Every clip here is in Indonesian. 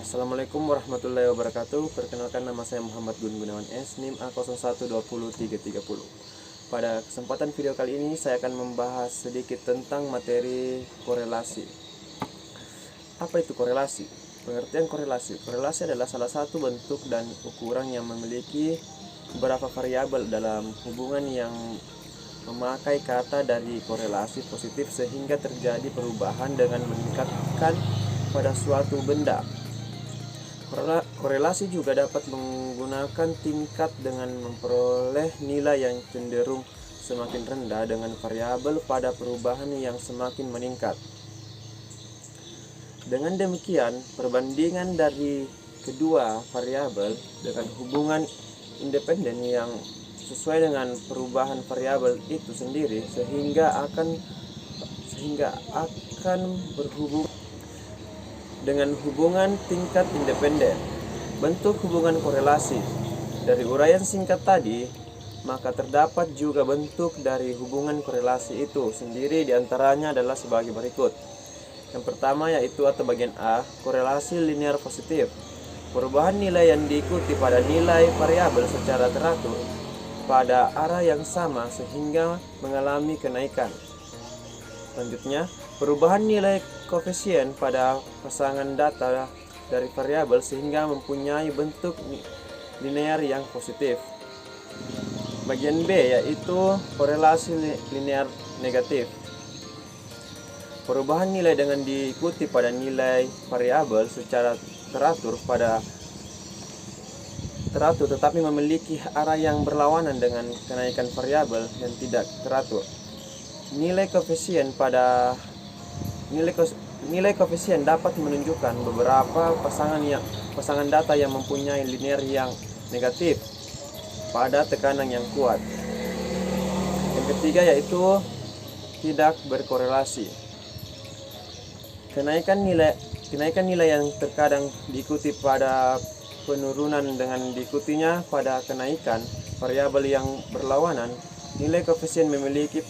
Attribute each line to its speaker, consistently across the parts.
Speaker 1: Assalamualaikum warahmatullahi wabarakatuh. Perkenalkan, nama saya Muhammad Gun Gunawan S, NIM A01200330. Pada kesempatan video kali ini saya akan membahas sedikit tentang materi korelasi. Apa itu korelasi? Pengertian korelasi. Korelasi adalah salah satu bentuk dan ukuran yang memiliki beberapa variabel dalam hubungan yang memakai kata dari korelasi positif sehingga terjadi perubahan dengan meningkatkan pada suatu benda. Korelasi juga dapat menggunakan tingkat dengan memperoleh nilai yang cenderung semakin rendah dengan variabel pada perubahan yang semakin meningkat. Dengan demikian, perbandingan dari kedua variabel dengan hubungan independen yang sesuai dengan perubahan variabel itu sendiri sehingga akan berhubung dengan hubungan tingkat independen. Bentuk hubungan korelasi dari uraian singkat tadi, maka terdapat juga bentuk dari hubungan korelasi itu sendiri, diantaranya adalah sebagai berikut. Yang pertama yaitu atau bagian A, korelasi linear positif. Perubahan nilai yang diikuti pada nilai variabel secara teratur pada arah yang sama sehingga mengalami kenaikan. Selanjutnya, perubahan nilai koefisien pada pasangan data dari variabel sehingga mempunyai bentuk linear yang positif. Bagian B yaitu korelasi linear negatif. Perubahan nilai dengan diikuti pada nilai variabel secara teratur tetapi memiliki arah yang berlawanan dengan kenaikan variabel yang tidak teratur. Nilai koefisien dapat menunjukkan beberapa pasangan data yang mempunyai linear yang negatif pada tekanan yang kuat. Yang ketiga yaitu tidak berkorelasi. Kenaikan nilai yang terkadang diikuti pada penurunan dengan diikutinya pada kenaikan variabel yang berlawanan. Nilai koefisien memiliki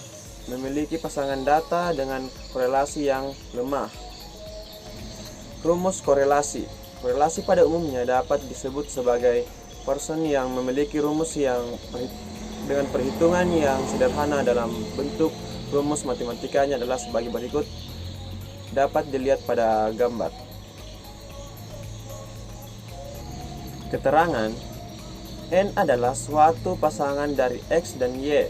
Speaker 1: pasangan data dengan korelasi yang lemah. Rumus korelasi. Korelasi pada umumnya dapat disebut sebagai person yang memiliki rumus yang dengan perhitungan yang sederhana. Dalam bentuk rumus matematikanya adalah sebagai berikut, dapat dilihat pada gambar. Keterangan N adalah suatu pasangan dari X dan Y,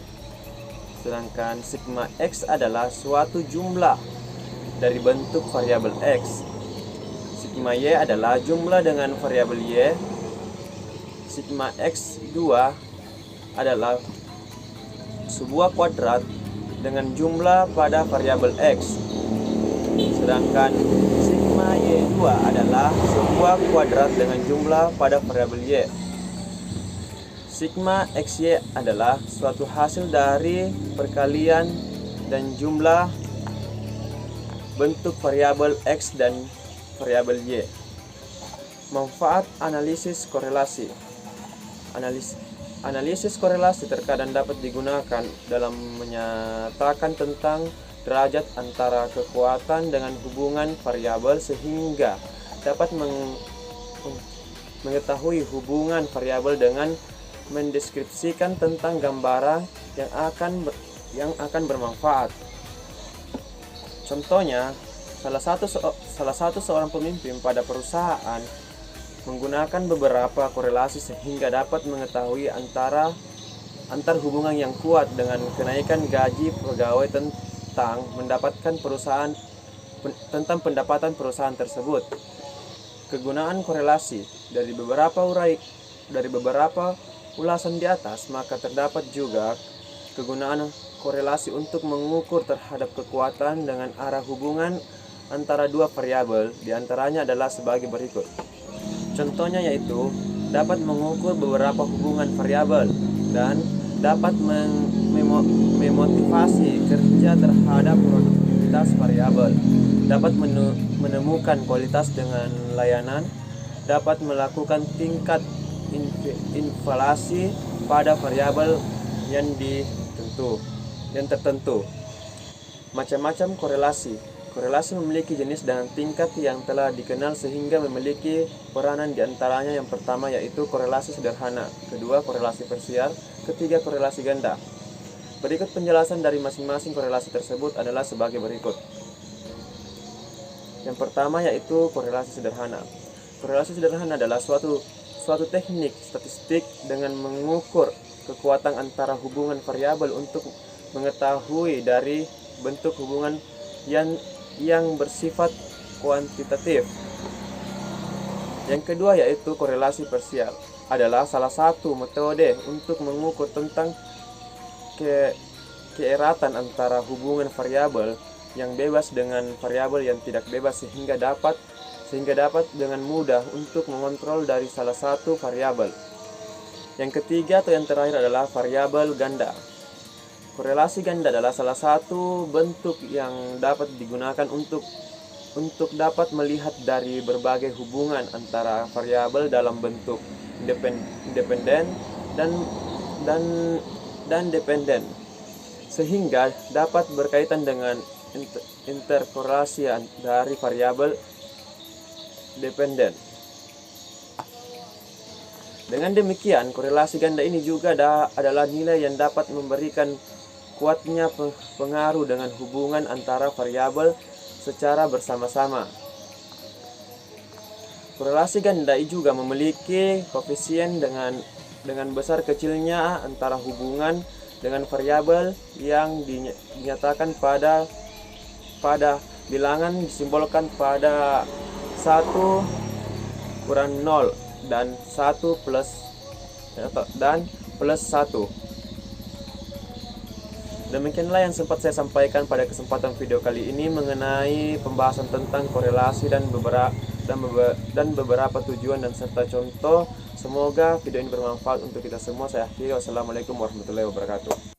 Speaker 1: sedangkan sigma X adalah suatu jumlah dari bentuk variabel X. Sigma Y adalah jumlah dengan variabel Y. Sigma X2 adalah sebuah kuadrat dengan jumlah pada variabel X. Sedangkan sigma Y2 adalah sebuah kuadrat dengan jumlah pada variabel Y. Sigma XY adalah suatu hasil dari perkalian dan jumlah bentuk variabel X dan variabel Y. Manfaat analisis korelasi. Analisis korelasi terkadang dapat digunakan dalam menyatakan tentang derajat antara kekuatan dengan hubungan variabel sehingga dapat mengetahui hubungan variabel dengan mendeskripsikan tentang gambaran yang akan bermanfaat. Contohnya, salah satu seorang pemimpin pada perusahaan menggunakan beberapa korelasi sehingga dapat mengetahui antar hubungan yang kuat dengan kenaikan gaji pegawai tentang pendapatan perusahaan tersebut. Kegunaan korelasi dari beberapa ulasan di atas, maka terdapat juga kegunaan korelasi untuk mengukur terhadap kekuatan dengan arah hubungan antara dua variabel, diantaranya adalah sebagai berikut. Contohnya yaitu dapat mengukur beberapa hubungan variabel dan dapat memotivasi kerja terhadap produktivitas variabel, dapat menemukan kualitas dengan layanan, dapat melakukan tingkat inflasi pada variabel yang tertentu. Macam-macam korelasi. Korelasi memiliki jenis dan tingkat yang telah dikenal sehingga memiliki peranan di antaranya. Yang pertama yaitu korelasi sederhana, kedua korelasi parsial, ketiga korelasi ganda. Berikut penjelasan dari masing-masing korelasi tersebut adalah sebagai berikut. Yang pertama yaitu korelasi sederhana. Korelasi sederhana adalah suatu teknik statistik dengan mengukur kekuatan antara hubungan variabel untuk mengetahui dari bentuk hubungan yang bersifat kuantitatif. Yang kedua yaitu korelasi parsial, adalah salah satu metode untuk mengukur tentang keeratan antara hubungan variabel yang bebas dengan variabel yang tidak bebas sehingga dapat dengan mudah untuk mengontrol dari salah satu variabel. Yang ketiga atau yang terakhir adalah variabel ganda. Korelasi ganda adalah salah satu bentuk yang dapat digunakan untuk dapat melihat dari berbagai hubungan antara variabel dalam bentuk independen dan dependen, sehingga dapat berkaitan dengan interkorelasi dari variabel dependen. Dengan demikian, korelasi ganda ini juga adalah nilai yang dapat memberikan kuatnya pengaruh dengan hubungan antara variabel secara bersama-sama. Korelasi ganda juga memiliki koefisien dengan besar kecilnya antara hubungan dengan variabel yang dinyatakan pada bilangan disimbolkan pada 1 kurang 0 dan 1 plus 1. Demikianlah yang sempat saya sampaikan pada kesempatan video kali ini mengenai pembahasan tentang korelasi dan beberapa tujuan dan serta contoh. Semoga video ini bermanfaat untuk kita semua. Saya akhiri. Wassalamualaikum warahmatullahi wabarakatuh.